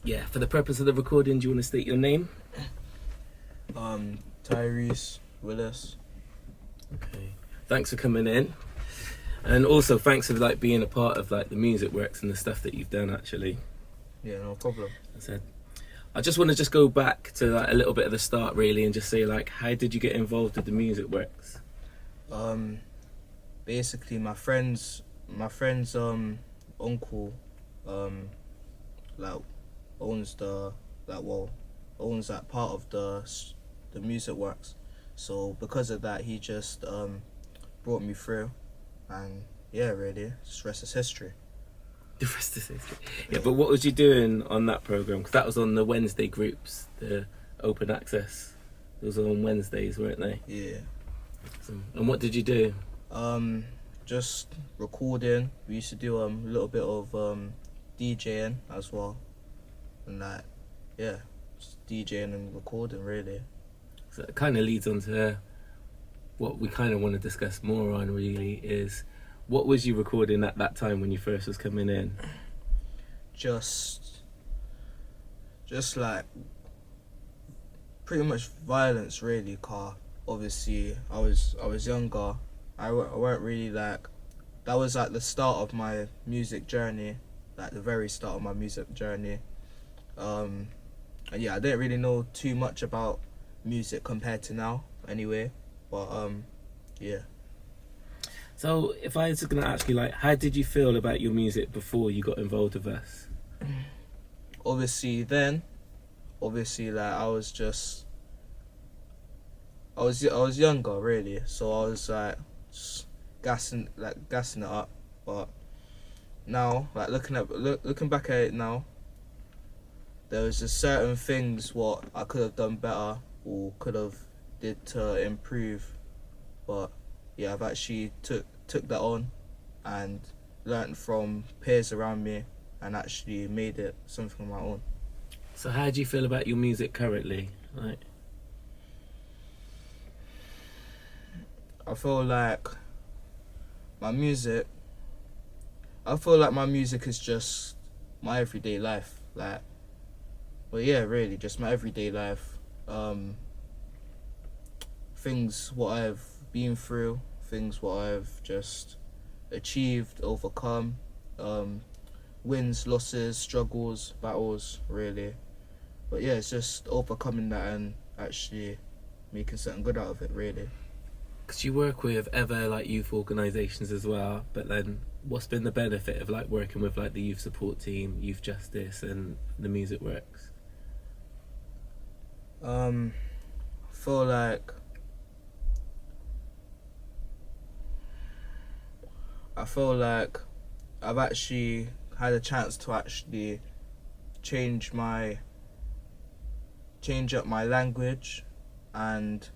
Yeah, for the purpose of the recording, do you want to state your name? Tyrese Willis. Okay. Thanks for coming in. And also thanks for like being a part of like the music works and the stuff that you've done actually. Yeah, no problem. I just want to just go back to like a little bit of the start really and just say like how did you get involved with the music works? Basically my friend's uncle like owns owns that part of the music works. So because of that he just brought me through, and yeah, really, just rest is history. The rest is history. Yeah, but what was you doing on that program? Because that was on the Wednesday groups, the open access. It was on Wednesdays, weren't they? Yeah. And what did you do? Just recording. We used to do a little bit of DJing as well, and like, yeah, just DJing and recording really. So it kind of leads on to what we kind of want to discuss more on really is what was you recording at that time when you first was coming in? Just like pretty much violence really, car. Obviously I was younger. I weren't really like, that was like the start of my music journey, like the very start of my music journey. And yeah, I didn't really know too much about music compared to now anyway, but yeah. So if I was going to ask you like how did you feel about your music before you got involved with us? Obviously like I was younger really, so I was like just gassing it up. But now, like looking back at it now, there was just certain things what I could have done better or could have did to improve. But yeah, I've actually took that on and learned from peers around me and actually made it something of my own. So how do you feel about your music currently? Like, I feel like my music is just my everyday life. Like, well, yeah, really, just my everyday life. Things what I've been through, things what I've just achieved, overcome, wins, losses, struggles, battles, really. But yeah, it's just overcoming that and actually making something good out of it, really. because you work with other like youth organisations as well, but then what's been the benefit of like working with like the youth support team, youth justice and the music works? I feel like I've actually had a chance to actually change up my language and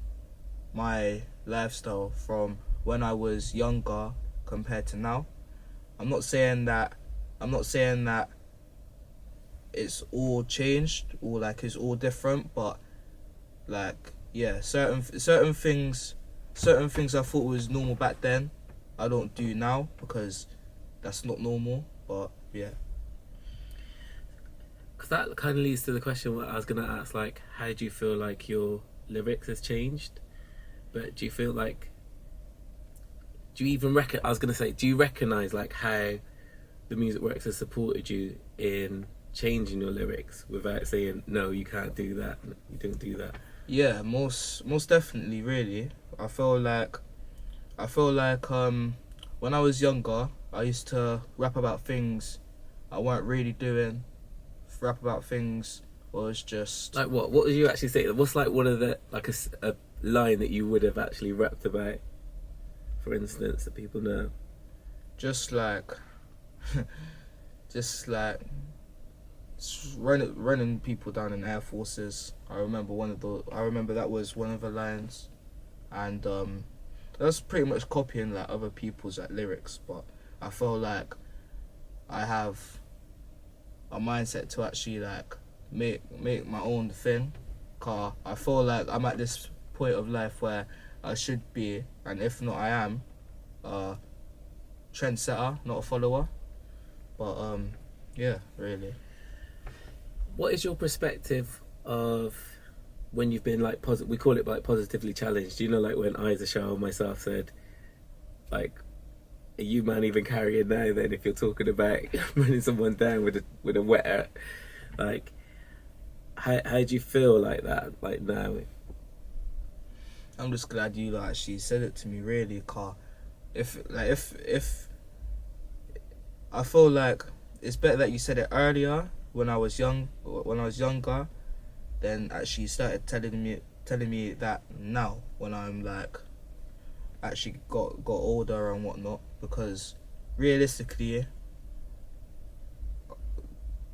my lifestyle from when I was younger compared to now. I'm not saying that it's all changed or like it's all different, but like, yeah, certain things I thought was normal back then I don't do now because that's not normal. But yeah, because that kind of leads to the question what I was going to ask, like how do you feel like your lyrics has changed? But do you feel like, do you recognize like how the music works has supported you in changing your lyrics without saying no, you can't do that, you don't do that? yeah, most definitely, really. I feel like when I was younger I used to rap about things I weren't really doing, rap about things was just Like what would you actually say? What's like one of the like a line that you would have actually rapped about, for instance, that people know? just like running people down in air forces. I remember that was one of the lines, and that's pretty much copying like other people's like lyrics. But I feel like I have a mindset to actually like make my own thing. Cause I feel like I'm at this point of life where I should be, and if not, I am a trendsetter, not a follower. But yeah, really. What is your perspective of when you've been like we call it like positively challenged? You know, like when Isa Shah or myself said, like, are you man even carrying now? Then if you're talking about running someone down with a wetter, like, how do you feel like that? Like now, I'm just glad you like actually said it to me, really, car. If I feel like it's better that you said it earlier when I was younger, than actually started telling me that now when I'm like actually got older and whatnot, because realistically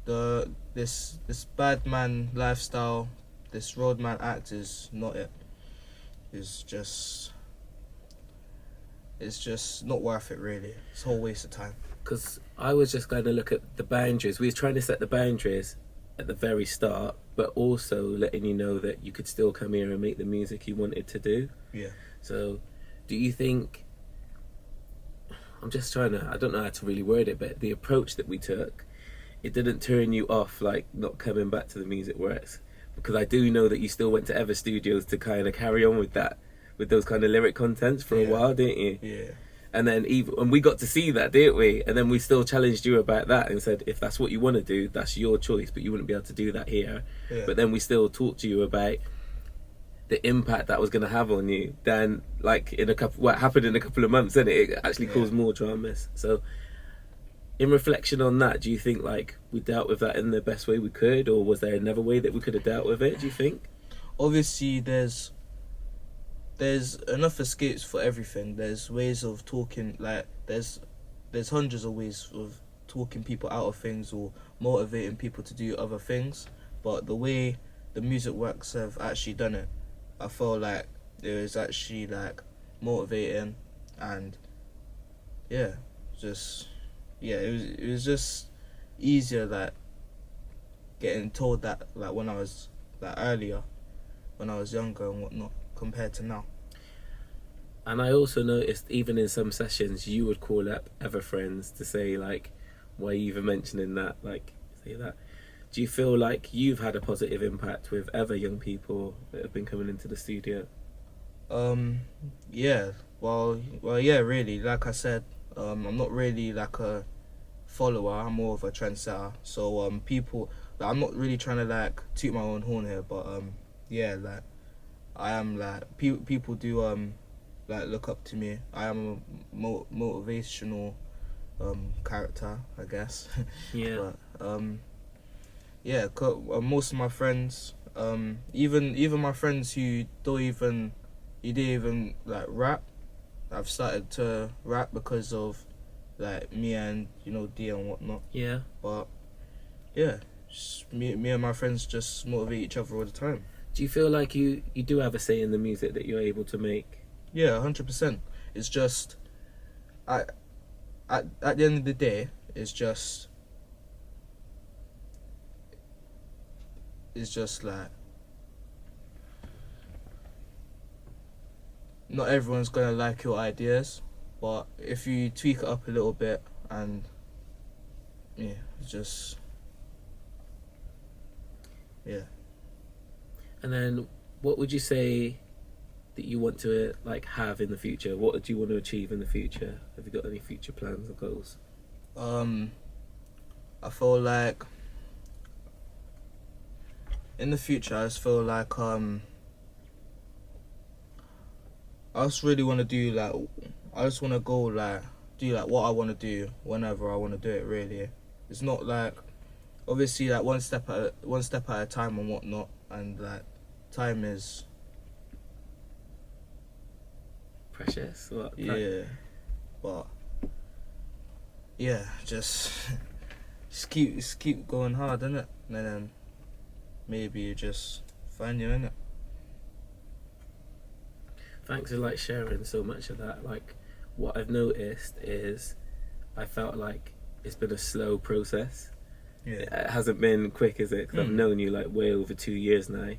this bad man lifestyle, this roadman act is not it. It's just not worth it, really. It's a whole waste of time. because I was just going to look at the boundaries. We was trying to set the boundaries at the very start, but also letting you know that you could still come here and make the music you wanted to do. Yeah. So, do you think? I'm just trying to. I don't know how to really word it, but the approach that we took, it didn't turn you off, like not coming back to the music works, because I do know that you still went to Ever Studios to kind of carry on with that, with those kind of lyric contents for a while, didn't you? Yeah. And then and we got to see that, didn't we? And then we still challenged you about that and said, if that's what you want to do, that's your choice, but you wouldn't be able to do that here. Yeah. But then we still talked to you about the impact that was going to have on you. Then, like what happened in a couple of months, didn't it? It actually caused more dramas. So, in reflection on that, do you think like we dealt with that in the best way we could, or was there another way that we could have dealt with it? Do you think? Obviously, there's enough escapes for everything. There's ways of talking, like there's hundreds of ways of talking people out of things or motivating people to do other things. But the way the music works have actually done it, I feel like it was actually like motivating, and it was just easier, like getting told that like when I was like earlier, when I was younger and whatnot, compared to now. And I also noticed, even in some sessions, you would call up other friends to say, like, why are you even mentioning that? Like, say that. Do you feel like you've had a positive impact with other young people that have been coming into the studio? Yeah. Well, yeah, really. Like I said, I'm not really like a follower. I'm more of a trendsetter. So, people, like, I'm not really trying to like toot my own horn here, but yeah, like, I am like people do like look up to me. I am a motivational character, I guess. Yeah. But yeah, most of my friends, even my friends who didn't even like rap, I've started to rap because of like me and D and whatnot. Yeah. But yeah, just me and my friends just motivate each other all the time. Do you feel like you do have a say in the music that you're able to make? Yeah, 100%. It's just, at the end of the day, it's just like, not everyone's gonna like your ideas, but if you tweak it up a little bit and it's just And then, what would you say that you want to like have in the future? What do you want to achieve in the future? Have you got any future plans or goals? I feel like in the future, I just feel like I just really want to do like, I just want to go like do like what I want to do whenever I want to do it. Really, it's not like, obviously, like one step at a time and whatnot, and like time is Precious. What? yeah, but yeah, just keep going hard, innit? And then maybe you just find you, innit? Thanks for like sharing so much of that. Like, what I've noticed is, I felt like it's been a slow process. Yeah. It hasn't been quick, is it? 'Cause I've known you like way over 2 years now,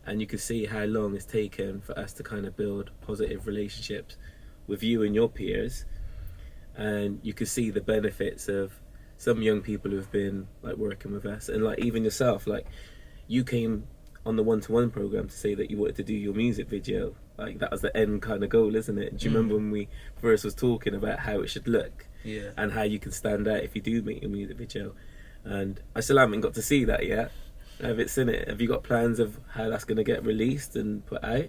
and you can see how long it's taken for us to kind of build positive relationships with you and your peers, and you can see the benefits of some young people who've been like working with us, and like even yourself, like you came on the one-to-one program to say that you wanted to do your music video. Like that was the end kind of goal, isn't it? Do you remember when we first was talking about how it should look? Yeah. And how you can stand out if you do make your music video? And I still haven't got to see that yet. I haven't seen it. Have you got plans of how that's going to get released and put out?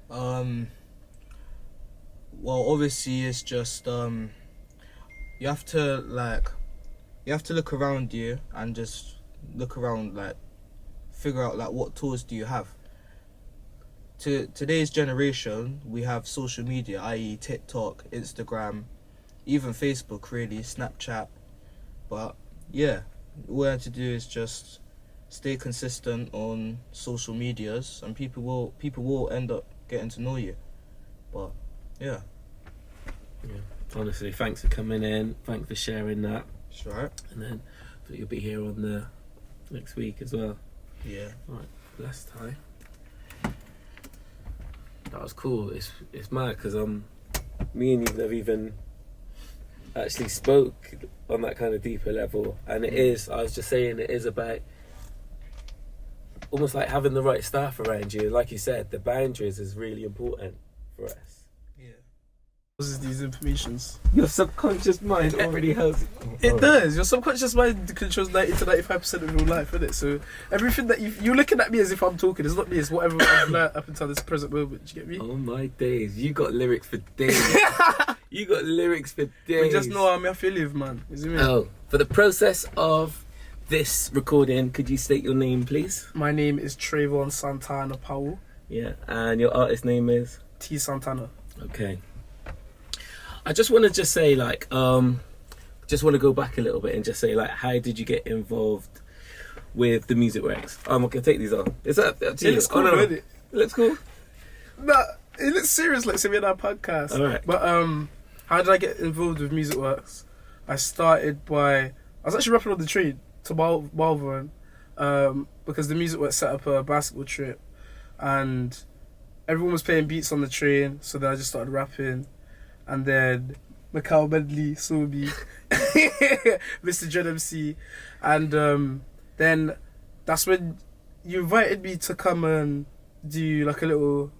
Well, obviously it's just you have to look around you and just look around, like figure out like what tools do you have. To today's generation, we have social media, i.e. TikTok, Instagram, even Facebook, really, Snapchat. But yeah, all I have to do is just stay consistent on social medias, and people will end up getting to know you. But yeah. Honestly, thanks for coming in. Thanks for sharing that. That's right. And then you'll be here on the next week as well. Yeah. Right, last time. That was cool. It's mad because me and you never even actually spoke on that kind of deeper level, and it is. I was just saying, it is about almost like having the right staff around you. Like you said, the boundaries is really important for us. These informations. Your subconscious mind already has It does. Your subconscious mind controls 90 to 95% of your life, innit? So everything that you're looking at me as if I'm talking. It's not me. It's whatever I've learned up until this present moment. Do you get me? Oh my days! You got lyrics for days. You got lyrics for days. We just know how me I feel live, man. Is it me? Oh, for the process of this recording, could you state your name, please? My name is Trayvon Santana Powell. Yeah, and your artist name is T Santana. Okay. I just want to say, like, just want to go back a little bit and just say, like, how did you get involved with the music works? I can take these off. Is that up to It you? looks cool, no. doesn't it? It looks cool. Nah, it looks serious, like say we had our podcast. All right. But how did I get involved with Music Works? I was actually rapping on the train to Malvern, because the Music Works set up a basketball trip, and everyone was playing beats on the train. So then I just started rapping. And then Macau Medley saw me, Mr. Dread MC, and then that's when you invited me to come and do like a little.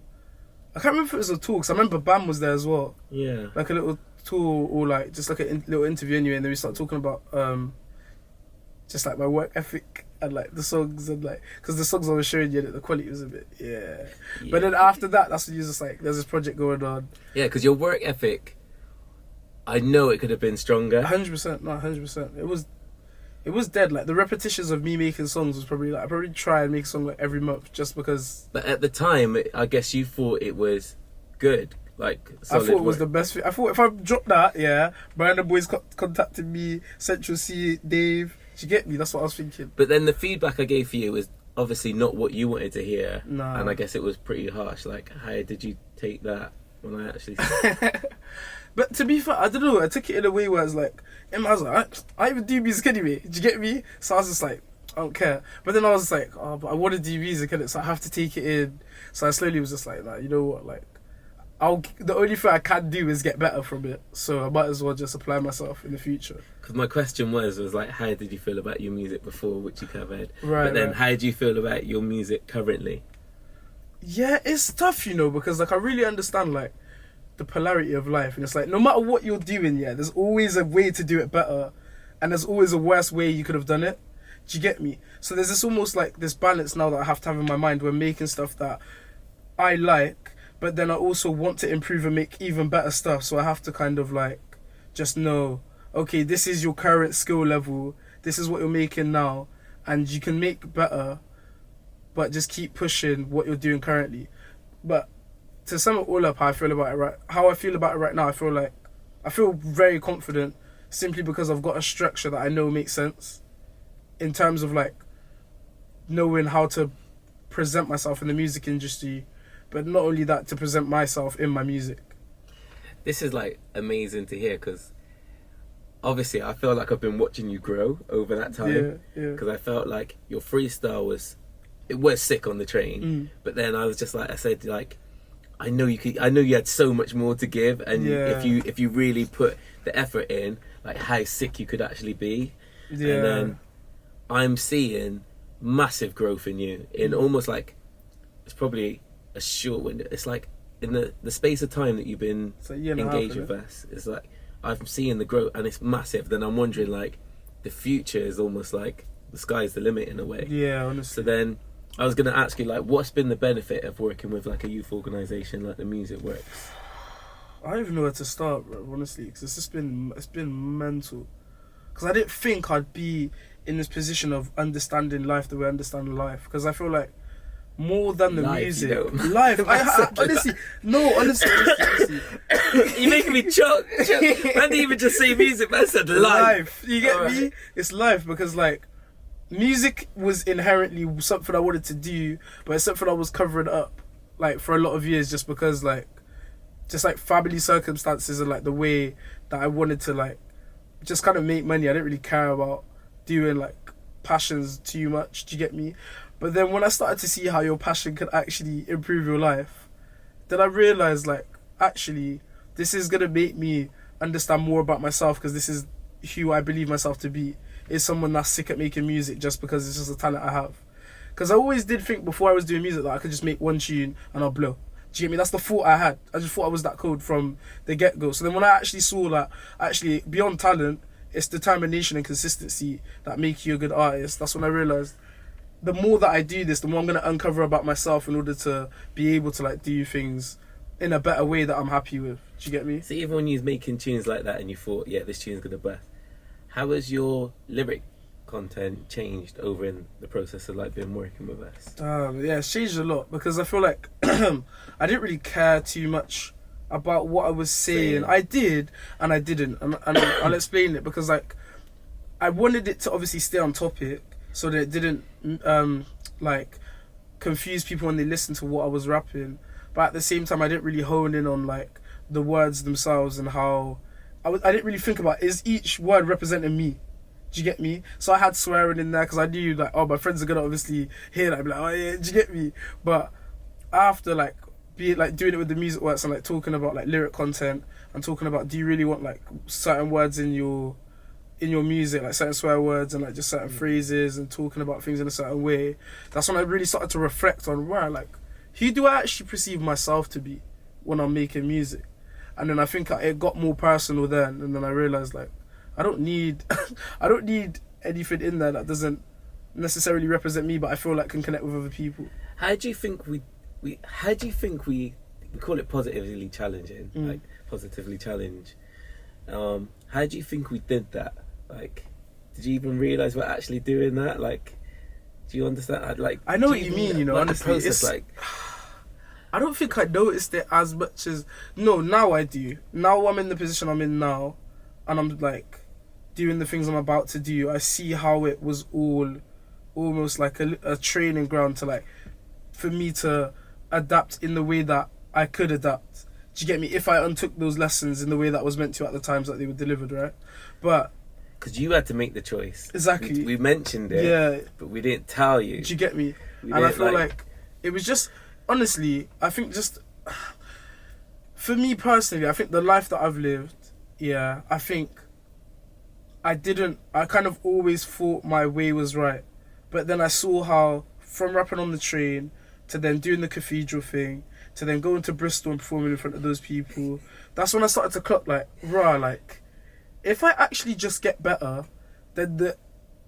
I can't remember if it was a talk. 'Cause I remember Bam was there as well. Yeah. Like a little tour or like just like a little interview anyway, and then we started talking about just like my work ethic and like the songs and like because the songs I was showing you that the quality was a bit But then after that, that's when you just like there's this project going on. Yeah, because your work ethic, I know it could have been stronger. 100%, no, 100%. It was dead. Like the repetitions of me making songs was probably like I probably try and make a song like every month just because. But at the time, I guess you thought it was good. Like solid I thought it was work. the best thing. I thought if I dropped that, Brandon Boys contacted me, Central C, Dave. Do you get me? That's what I was thinking. But then the feedback I gave for you was obviously not what you wanted to hear. No. And I guess it was pretty harsh. Like, how did you take that when I actually... But to be fair, I don't know. I took it in a way where I was like, I was like, I even do music anyway. Do you get me? So I was just like, I don't care. But then I was like, oh, but I want to do music, innit? So I have to take it in. So I slowly was just like, you know what? Like, the only thing I can do is get better from it. So I might as well just apply myself in the future. Because my question was like, how did you feel about your music before, which you covered? Right. But then, how do you feel about your music currently? Yeah, it's tough, you know, because like I really understand like the polarity of life, and it's like no matter what you're doing, there's always a way to do it better, and there's always a worse way you could have done it. Do you get me? So there's this almost like this balance now that I have to have in my mind when making stuff that I like, but then I also want to improve and make even better stuff. So I have to kind of like just know, okay, this is your current skill level, this is what you're making now, and you can make better, but just keep pushing what you're doing currently. But to sum it all up, how I feel about it right now, I feel very confident simply because I've got a structure that I know makes sense in terms of like knowing how to present myself in the music industry, but not only that, to present myself in my music. This is like amazing to hear because obviously I feel like I've been watching you grow over that time. Yeah. Because I felt like your freestyle was sick on the train, but then I was just like, I said, like, I know you could. I know you had so much more to give, and Yeah. if you really put the effort in, like how sick you could actually be. Yeah. And then I'm seeing massive growth in you in almost like it's probably a short window. It's like in the space of time that you've been It's like a year and a half, engaged innit? with us. It's like I'm seeing the growth, and it's massive. Then I'm wondering like the future is almost like the sky's the limit in a way. Yeah, So honestly. then I was going to ask you, like, what's been the benefit of working with like a youth organisation like the Music Works? I don't even know where to start, bro, honestly, because it's been mental. Because I didn't think I'd be in this position of understanding life the way I understand life. Because I feel like more than the Life, music, you know. life. I honestly, no, honestly. You're making me choke. I didn't even just say music, man. I said life. You get Alright. me? It's life because like music was inherently something I wanted to do, but it's something I was covering up like for a lot of years just because like family circumstances and like the way that I wanted to like just kind of make money. I didn't really care about doing like passions too much. Do you get me? But then when I started to see how your passion could actually improve your life, then I realized like actually this is gonna make me understand more about myself because this is who I believe myself to be. Is someone that's sick at making music just because it's just a talent I have. Because I always did think before I was doing music that I could just make one tune and I'll blow. Do you get me? That's the thought I had. I just thought I was that cold from the get-go. So then when I actually saw that actually beyond talent, it's determination and consistency that make you a good artist. That's when I realised the more that I do this, the more I'm going to uncover about myself in order to be able to like do things in a better way that I'm happy with. Do you get me? So even when you was making tunes like that and you thought, yeah, this tune's gonna burst, how has your lyric content changed over in the process of like being working with us? Yeah, it's changed a lot because I feel like I didn't really care too much about what I was saying. I did and I didn't, and I'll explain it because like I wanted it to obviously stay on topic so that it didn't like confuse people when they listened to what I was rapping. But at the same time, I didn't really hone in on like the words themselves and how I didn't really think about is each word representing me. Do you get me? So I had swearing in there because I knew like, oh, my friends are gonna obviously hear that. I'd be like, oh yeah, do you get me? But after like doing it with the Music Works and like talking about like lyric content and talking about do you really want like certain words in your music, like certain swear words and like just certain phrases and talking about things in a certain way, that's when I really started to reflect on like who do I actually perceive myself to be when I'm making music. And then I think it got more personal then, and then I realised like I don't need anything in there that doesn't necessarily represent me, but I feel like can connect with other people. How do you think we call it positively challenging, like positively challenge? How do you think we did that? Like, did you even realise we're actually doing that? Like, do you understand? Like, I know do what you mean, you know, like, honestly, the process, it's like, I don't think I noticed it as much as no. Now I do. Now I'm in the position I'm in now, and I'm like doing the things I'm about to do. I see how it was all almost like a training ground to like for me to adapt in the way that I could adapt. Do you get me? If I untook those lessons in the way that was meant to at the times that they were delivered, right? But because you had to make the choice. Exactly. We mentioned it, yeah, but we didn't tell you. do you get me? We And I didn't, feel like it was just honestly, I think just for me personally, I think the life that I've lived, yeah, I think I kind of always thought my way was right. But then I saw how from rapping on the train to then doing the cathedral thing to then going to Bristol and performing in front of those people, that's when I started to clock like, rah, like if I actually just get better, then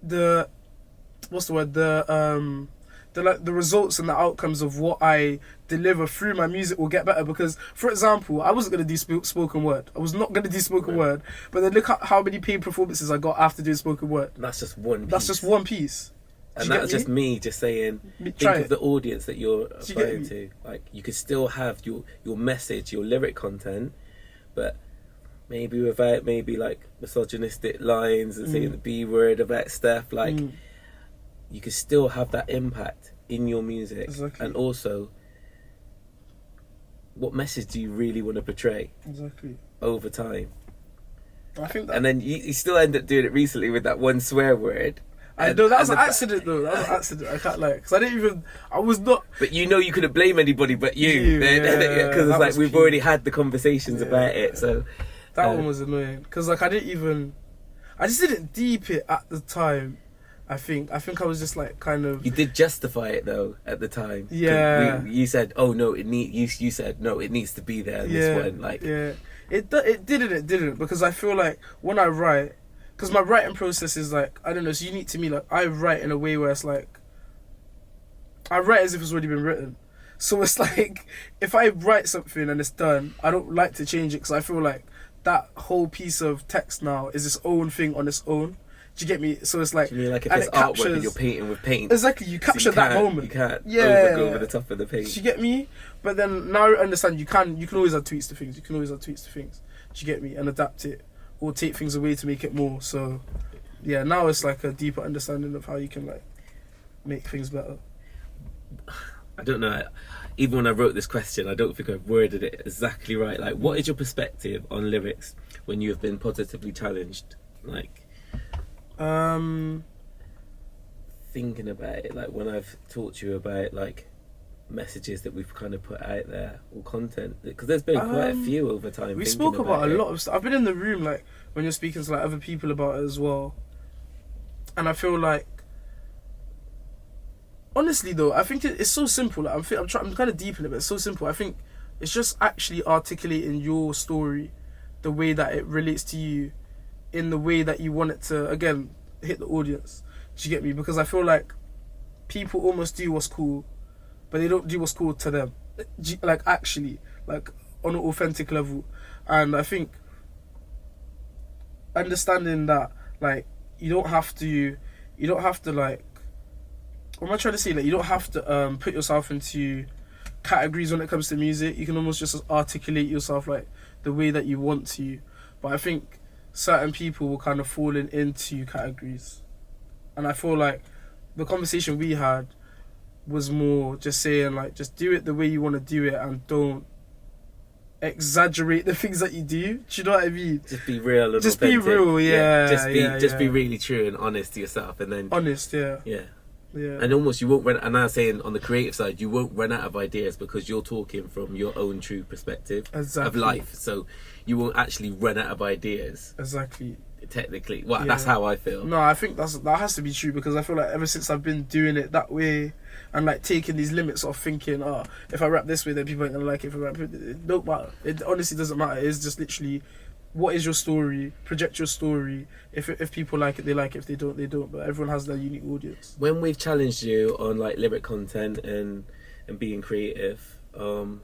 the what's the word? The results and the outcomes of what I deliver through my music will get better. Because, for example, I wasn't going to do spoken word. I was not going to do spoken word. But then look at how many paid performances I got after doing spoken word. And that's just one piece. That's just one piece. And that's just me just saying, think of the audience that you're applying to. Like, you could still have your message, your lyric content, but maybe without maybe like misogynistic lines and saying the B word about stuff. Like, you could still have that impact in your music. Exactly. And also, what message do you really want to portray over time? I think that, and then you still end up doing it recently with that one swear word. I know that was an accident though. That was an accident. I can't lie, because I was not. But you know, you couldn't blame anybody but you, Yeah, because it's that like was we've key. already had the conversations about it. So That one was annoying, because like I just didn't deep it at the time. I think I was just like kind of. you did justify it though at the time. 'Cause Yeah. you said, "Oh no, You said no, it needs to be there." And this one, like, yeah, it didn't, because I feel like when I write, because my writing process is like, I don't know, it's unique to me. Like I write in a way where it's like, I write as if it's already been written. So it's like, if I write something and it's done, I don't like to change it, because I feel like that whole piece of text now is its own thing on its own. Do you get me? So it's like, do you mean like if and it's it artwork captures- and you're painting with paint? exactly, you capture that moment. You can't Yeah. go over the top of the paint. Do you get me? But then now I understand you can always add tweets to things. Do you get me? And adapt it or take things away to make it more. So yeah, now it's like a deeper understanding of how you can like make things better. I don't know. Even when I wrote this question, I don't think I've worded it exactly right. Like, what is your perspective on lyrics when you have been positively challenged? Like, thinking about it, like when I've talked to you about like messages that we've kind of put out there or content, because there's been quite a few over time. We thinking spoke about it. a lot of stuff. I've been in the room like when you're speaking to like other people about it as well, and I feel like, honestly though, I think it's so simple. Like, I'm kind of deep in it, but it's so simple. I think it's just actually articulating your story, the way that it relates to you, in the way that you want it to, again, hit the audience. Do you get me? Because I feel like people almost do what's cool, but they don't do what's cool to them. Like actually, like on an authentic level. And I think understanding that, like, you don't have to like, what am I trying to say? Like, you don't have to put yourself into categories when it comes to music. You can almost just articulate yourself like the way that you want to. But I think certain people will kind of fall into categories. And I feel like the conversation we had was more just saying like, just do it the way you want to do it and don't exaggerate the things that you do. Do you know what I mean? Just be real and just authentic. be real, yeah. Just be really true and honest to yourself, and then honest, yeah. Yeah. And almost you won't run. And I'm saying on the creative side, you won't run out of ideas because you're talking from your own true perspective of life. So you won't actually run out of ideas. Exactly. Technically, well, that's how I feel. No, I think that has to be true, because I feel like ever since I've been doing it that way and like taking these limits of thinking, if I rap this way, then people ain't gonna like it. If I rap it don't matter. It honestly doesn't matter. It's just literally, what is your story? Project your story. If people like it, they like it. If they don't, they don't. But everyone has their unique audience. When we've challenged you on like lyric content and being creative, how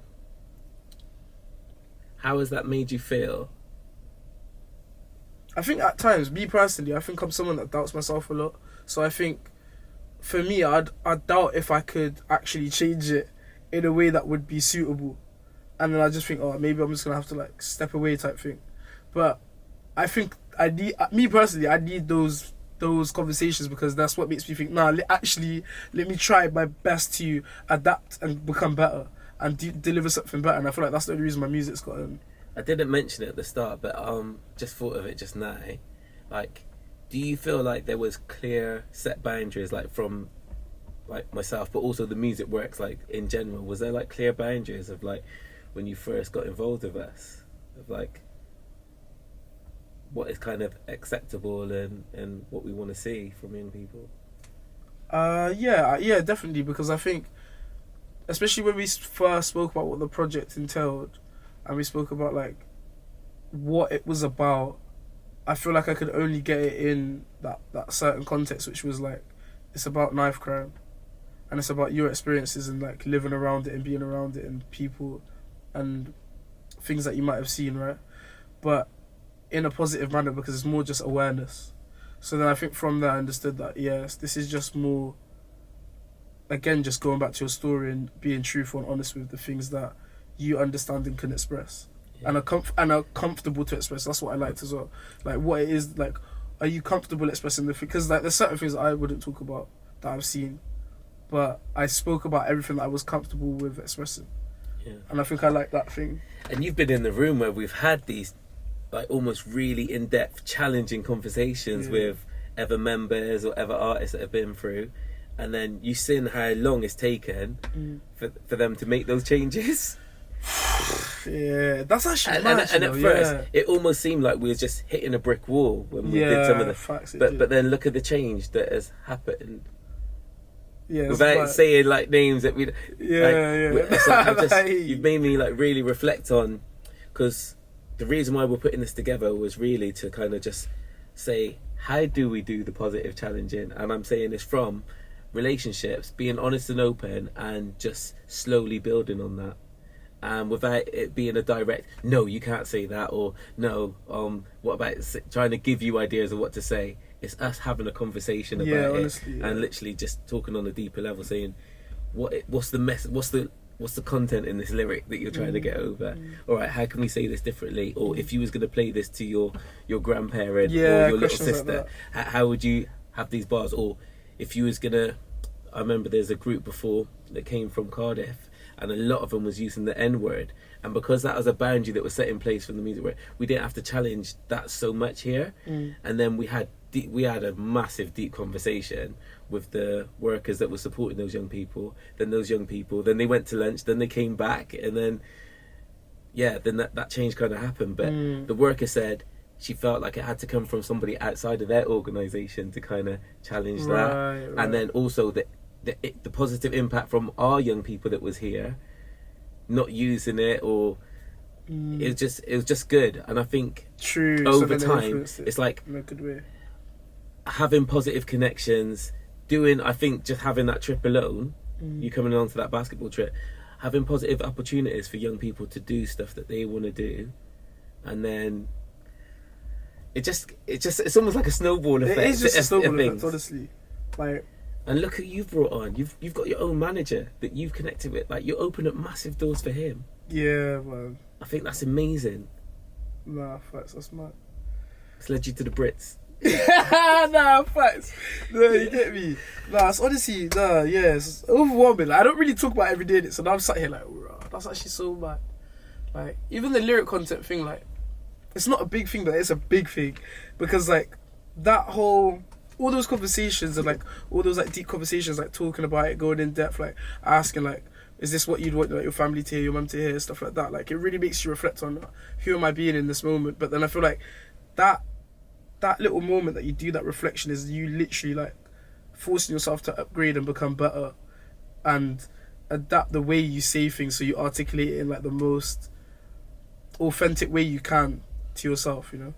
has that made you feel? I think at times, me personally, I think I'm someone that doubts myself a lot. So I think, for me, I doubt if I could actually change it in a way that would be suitable. And then I just think, maybe I'm just going to have to like step away type thing. But I think I need those conversations, because that's what makes me think, let me try my best to adapt and become better and deliver something better. And I feel like that's the only reason my music's gotten... I didn't mention it at the start, but just thought of it just now. Like, do you feel like there was clear set boundaries, like from like myself, but also the music works like in general? Was there like clear boundaries of like when you first got involved with us, of like what is kind of acceptable and what we want to see from young people? Yeah, definitely, because I think, especially when we first spoke about what the project entailed, and we spoke about like what it was about, I feel like I could only get it in that certain context, which was like, it's about knife crime, and it's about your experiences and like living around it and being around it and people and things that you might have seen, right? But in a positive manner, because it's more just awareness. So then I think from there I understood that, yes, this is just more, again, just going back to your story and being truthful and honest with the things that you understand and can express, and are comfortable to express. That's what I liked as well. Like, what it is, like, are you comfortable expressing because like there's certain things that I wouldn't talk about that I've seen, but I spoke about everything that I was comfortable with expressing. Yeah. And I think I like that thing. And you've been in the room where we've had these like almost really in-depth challenging conversations with ever members or ever artists that have been through, and then you seen how long it's taken for them to make those changes. Yeah, that's actually And mad, at first, it almost seemed like we were just hitting a brick wall when we did some of the. Facts, but then look at the change that has happened. Yeah, Without saying like names that we. Yeah. It's like, you've made me like really reflect on, because the reason why we're putting this together was really to kind of just say, how do we do the positive challenging? And I'm saying this from relationships, being honest and open, and just slowly building on that. And without it being a direct, no, you can't say that, or no, what about trying to give you ideas of what to say? It's us having a conversation about honestly, it, and literally just talking on a deeper level, saying, what's the mess, what's the content in this lyric that you're trying to get over? All right, how can we say this differently? Or if you was going to play this to your grandparent or your little sister, like how would you have these bars? Or if you was going to, I remember there's a group before that came from Cardiff, and a lot of them was using the N-word, and because that was a boundary that was set in place from the music world, we didn't have to challenge that so much here. And then we had a massive deep conversation with the workers that were supporting those young people. Then they went to lunch, then they came back, and then that change kind of happened. But the worker said she felt like it had to come from somebody outside of their organisation to kind of challenge that. Right. And then also the positive impact from our young people that was here, not using it, or it was just good. And I think over time it's like in a good way, having positive connections, I think just having that trip alone, you coming along to that basketball trip, having positive opportunities for young people to do stuff that they want to do, and then it's almost like a snowball effect. It is just a snowball effect, honestly. Like, and look who you've brought on. You've got your own manager that you've connected with. Like, you open up massive doors for him. Yeah, man. I think that's amazing. Nah, facts. That's mad. It's led you to the Brits. Nah, facts. No, you get me. Nah, it's honestly, it's overwhelming. Like, I don't really talk about it every day, so now I'm sat here like, rah, that's actually so mad. Like, even the lyric content thing, like, it's not a big thing, but it's a big thing, because like that whole. All those conversations and like all those like deep conversations, like talking about it, going in depth, like asking like, is this what you'd want like your family to hear, your mum to hear, stuff like that. Like, it really makes you reflect on who am I being in this moment. But then I feel like that little moment that you do that reflection is you literally like forcing yourself to upgrade and become better and adapt the way you say things, so you articulate it in like the most authentic way you can to yourself, you know.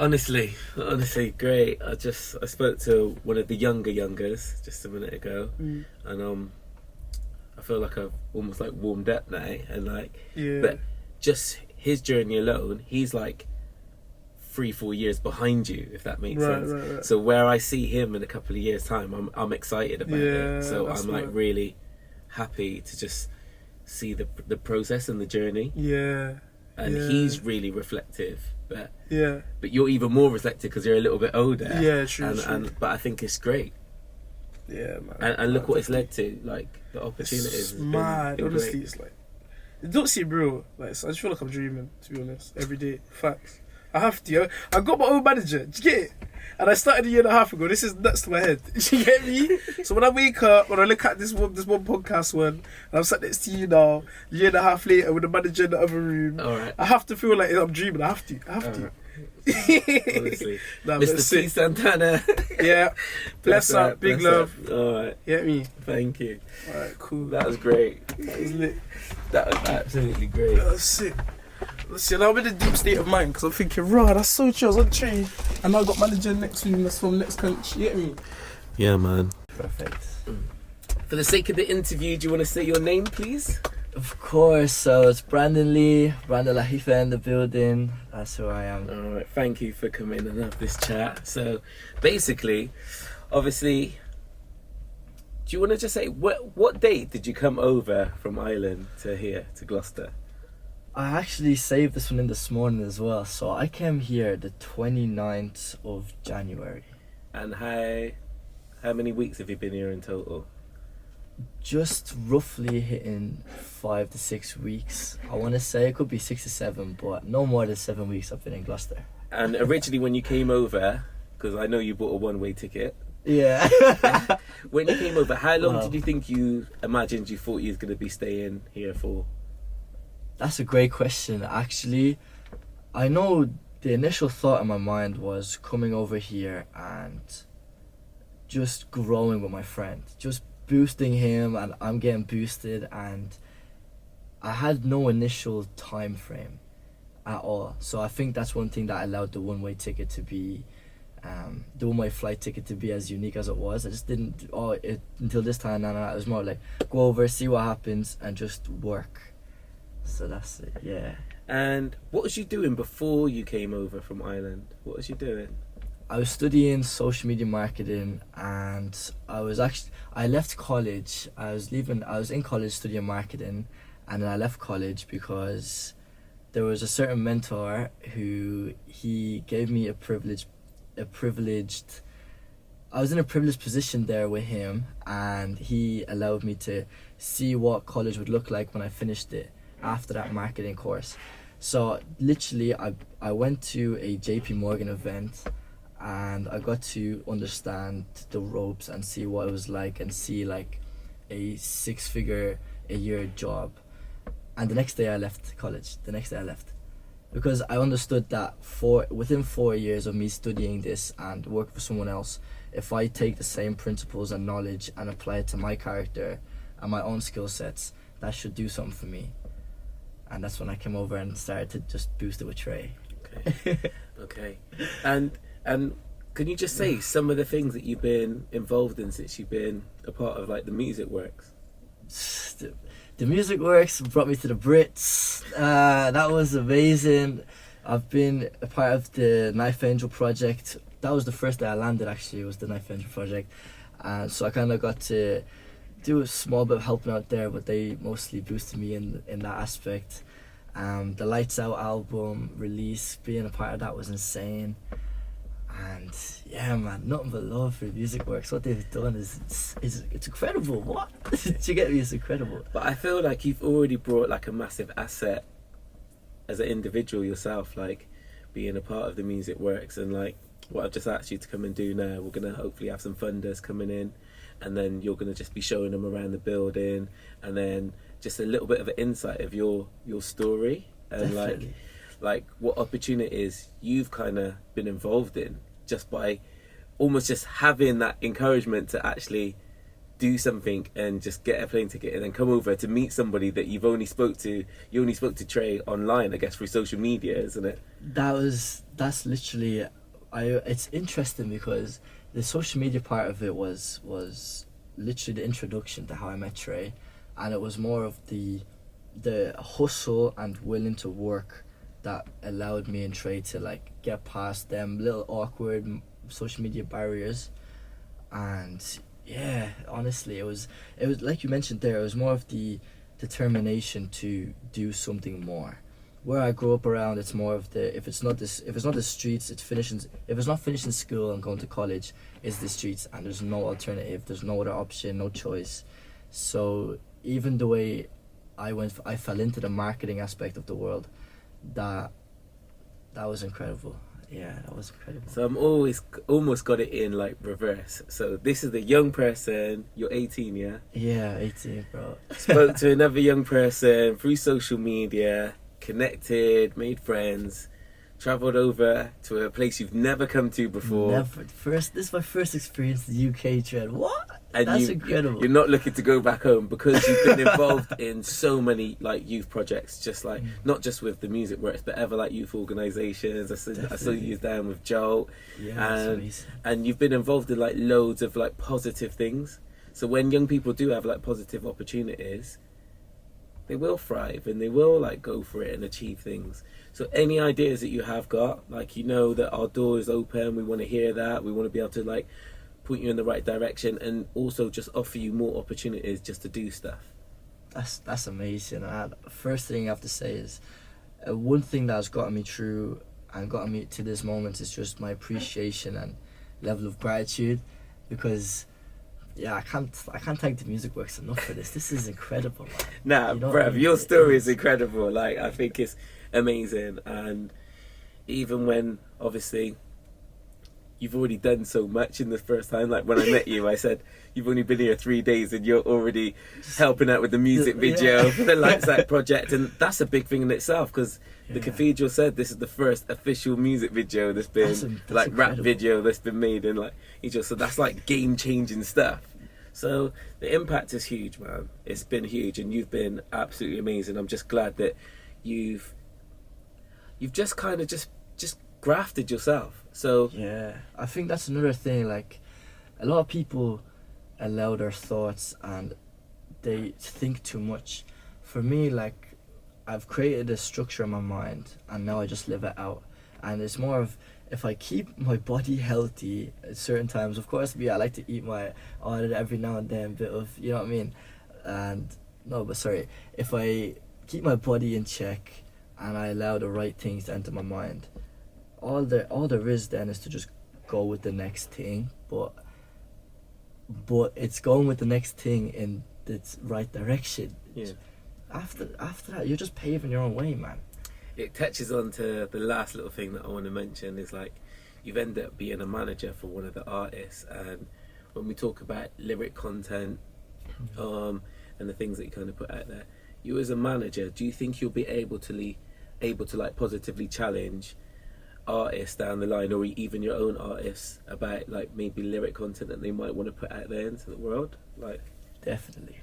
Honestly, great. I spoke to one of the youngers just a minute ago, and I feel like I've almost like warmed up now, and like, but just his journey alone, he's like 3-4 years behind you, if that makes sense. Right. So where I see him in a couple of years' time, I'm excited about it. So I'm like really happy to just see the process and the journey. And he's really reflective. But you're even more reflective because you're a little bit older. Yeah, true. But I think it's great. Yeah, man. And look what it's led to. Like, the opportunities. It's mad. Honestly, great. It's like, it don't seem real. Like, I just feel like I'm dreaming, to be honest. Every day. Facts. I have to. I got my own manager. Do you get it? And I started a year and a half ago. This is nuts to my head. Do you get me? So when I wake up, when I look at this one podcast one, and I'm sat next to you now, a year and a half later with the manager in the other room, all right. I have to feel like I'm dreaming. I have to. Right. Honestly. Mr. T. Santana. Yeah. Bless up. Big love. Up. All right. Get me? Thank you. All right, cool. That was great. That was lit. That was absolutely great. That was sick. Listen, I'm in a deep state of mind because I'm thinking, raw, that's so chill. I was on the train and I got manager next to me that's from next country. You get me? Yeah, man. Perfect. For the sake of the interview, do you want to say your name, please? Of course. So it's Brandon Lahifa in the building. That's who I am. All right. Thank you for coming and have this chat. So, basically, obviously, do you want to just say what date did you come over from Ireland to here to Gloucester? I actually saved this one in this morning as well. So I came here the 29th of January. And how many weeks have you been here in total? Just roughly hitting 5 to 6 weeks. I want to say it could be 6 to 7, but no more than 7 weeks I've been in Gloucester. And originally when you came over, because I know you bought a one-way ticket. Yeah. When you came over, how long Wow. did you think you thought you was going to be staying here for? That's a great question. Actually, I know the initial thought in my mind was coming over here and just growing with my friend, just boosting him, and I'm getting boosted, and I had no initial time frame at all. So I think that's one thing that allowed the one-way ticket to be, the one-way flight ticket to be as unique as it was. I just didn't, until this time, it was more like, go over, see what happens, and just work. So that's it, yeah. And what was you doing before you came over from Ireland? What was you doing? I was studying social media marketing, and I left college. I was in college studying marketing, and then I left college because there was a certain mentor who he gave me I was in a privileged position there with him, and he allowed me to see what college would look like when I finished it after that marketing course. So literally I went to a JP Morgan event, and I got to understand the ropes and see what it was like, and see like a 6-figure a year job. And the next day I left college. Because I understood that within 4 years of me studying this and working for someone else, if I take the same principles and knowledge and apply it to my character and my own skill sets, that should do something for me. And that's when I came over and started to just boost it with Trey. Okay. And can you just say some of the things that you've been involved in since you've been a part of like the Music Works? The Music Works brought me to the Brits. That was amazing. I've been a part of the Knife Angel project. That was the first day I landed, actually. It was the Knife Angel project. So I kind of got to do a small bit of helping out there, but they mostly boosted me in that aspect. The Lights Out album release, being a part of that was insane. And yeah, man, nothing but love for Music Works. What they've done is it's incredible. What? Do you get me? It's incredible. But I feel like you've already brought like a massive asset as an individual yourself, like being a part of the Music Works, and like what I've just asked you to come and do now. We're gonna hopefully have some funders coming in, and then you're gonna just be showing them around the building, and then just a little bit of an insight of your story, and Definitely. like what opportunities you've kind of been involved in just by almost just having that encouragement to actually do something and just get a plane ticket and then come over to meet somebody that you only spoke to Trey online, I guess, through social media, isn't it? That's literally, it's interesting because the social media part of it was literally the introduction to how I met Trey, and it was more of the hustle and willing to work that allowed me and Trey to like get past them little awkward social media barriers. And yeah, honestly, it was like you mentioned there, it was more of the determination to do something more. Where I grew up around, it's more of if it's not the streets, if it's not finishing school and going to college, it's the streets, and there's no alternative, there's no other option, no choice. So even the way I fell into the marketing aspect of the world, that was incredible. Yeah, that was incredible. So I'm almost got it in like reverse. So this is the young person, you're 18, yeah? Yeah, 18, bro. Spoke to another young person through social media, connected, made friends, travelled over to a place you've never come to before. Never. This is my first experience in the UK, Trent. What? And That's incredible. You're not looking to go back home because you've been involved in so many like youth projects, just like not just with the Music Works, but ever like youth organisations. I saw you down with Joel, Yeah, that's and amazing. and you've been involved in like loads of like positive things. So when young people do have like positive opportunities, they will thrive and they will like go for it and achieve things. So any ideas that you have got, like, you know, that our door is open, we want to hear that, we want to be able to like point you in the right direction, and also just offer you more opportunities just to do stuff. That's amazing. First thing I have to say is one thing that has gotten me through and gotten me to this moment is just my appreciation and level of gratitude, because yeah, I can't thank the Music Works enough for this. This is incredible, man. Nah, You know what I bruv, mean? your story is incredible. Like, I think it's amazing. And even when, obviously, you've already done so much in the first time. Like when I met you, I said you've only been here 3 days and you're already helping out with the music video for the Lightside project, and that's a big thing in itself because the Cathedral said this is the first official music video that's been That's like rap incredible. video that's been made in like Egypt. So that's like game changing stuff. So the impact is huge, man. It's been huge, and you've been absolutely amazing. I'm just glad that you've just kind of just grafted yourself. So Yeah, I think that's another thing. Like, a lot of people allow their thoughts and they think too much. For me, like, I've created a structure in my mind and now I just live it out. And it's more of, if I keep my body healthy at certain times, of course, I like to eat my odd every now and then, bit of, you know what I mean? And, no, but sorry, if I keep my body in check and I allow the right things to enter my mind, all there is then is to just go with the next thing, but it's going with the next thing in the right direction. yeah. After that, you're just paving your own way, man. It touches on to the last little thing that I want to mention is like you've ended up being a manager for one of the artists, and when we talk about lyric content and the things that you kind of put out there, you as a manager, do you think you'll be able to like positively challenge artists down the line, or even your own artists, about like maybe lyric content that they might want to put out there into the world? Like definitely,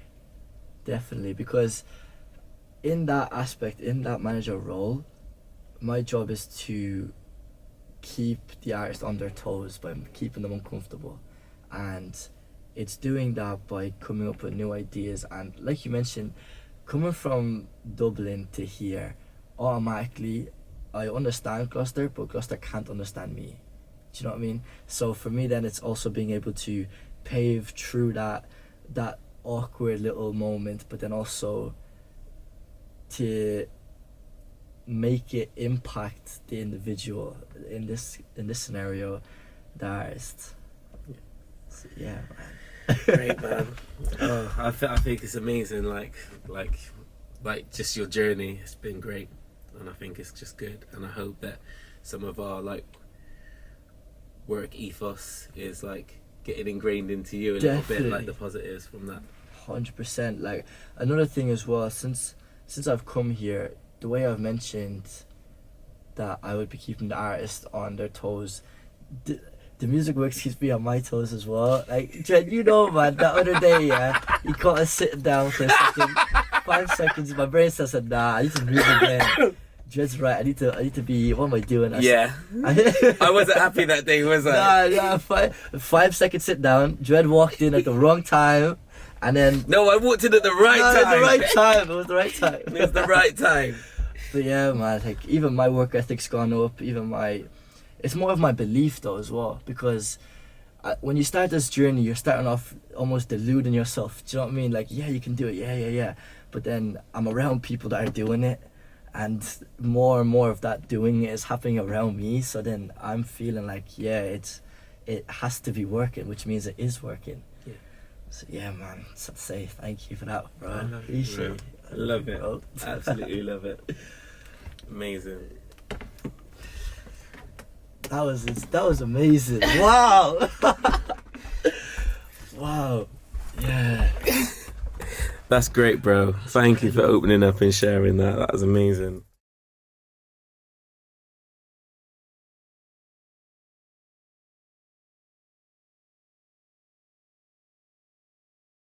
because in that aspect, in that manager role, my job is to keep the artist on their toes by keeping them uncomfortable, and it's doing that by coming up with new ideas. And like you mentioned, coming from Dublin to here, automatically I understand Gloucester, but Gloucester can't understand me. Do you know what I mean? So for me then, it's also being able to pave through that awkward little moment, but then also to make it impact the individual, in this scenario, the artist. So, yeah, man. Great, man. I think it's amazing. Like just your journey. It's been great, and I think it's just good. And I hope that some of our like work ethos is like getting ingrained into you a little bit, like the positives from that. 100%. Like, another thing as well, since I've come here, the way I've mentioned that I would be keeping the artist on their toes, the music works keeps me on my toes as well. Like, Jed, you know, man, that other day, he caught us sitting down for a second, 5 seconds, my brain says, nah, I need to move again. Jed's right, I need to be, what am I doing? I wasn't happy that day, was I? Nah, 5 seconds sit down, Jed walked in at the wrong time, and then... No, I walked in at the right time. The right time, it was the right time. It was the right time. But yeah, man, like, even my work ethic's gone up, it's more of my belief though as well, because when you start this journey, you're starting off almost deluding yourself. Do you know what I mean? Like, yeah, you can do it, yeah. But then I'm around people that are doing it, and more of that doing it is happening around me. So then I'm feeling like, yeah, it has to be working, which means it is working. Yeah. So yeah, man, so say thank you for that, bro. I love it, Appreciate bro. it. I love it. Bro. Absolutely love it. Amazing. That was amazing. Wow. Wow. Yeah. That's great, bro. Thank you for opening up and sharing that. That was amazing.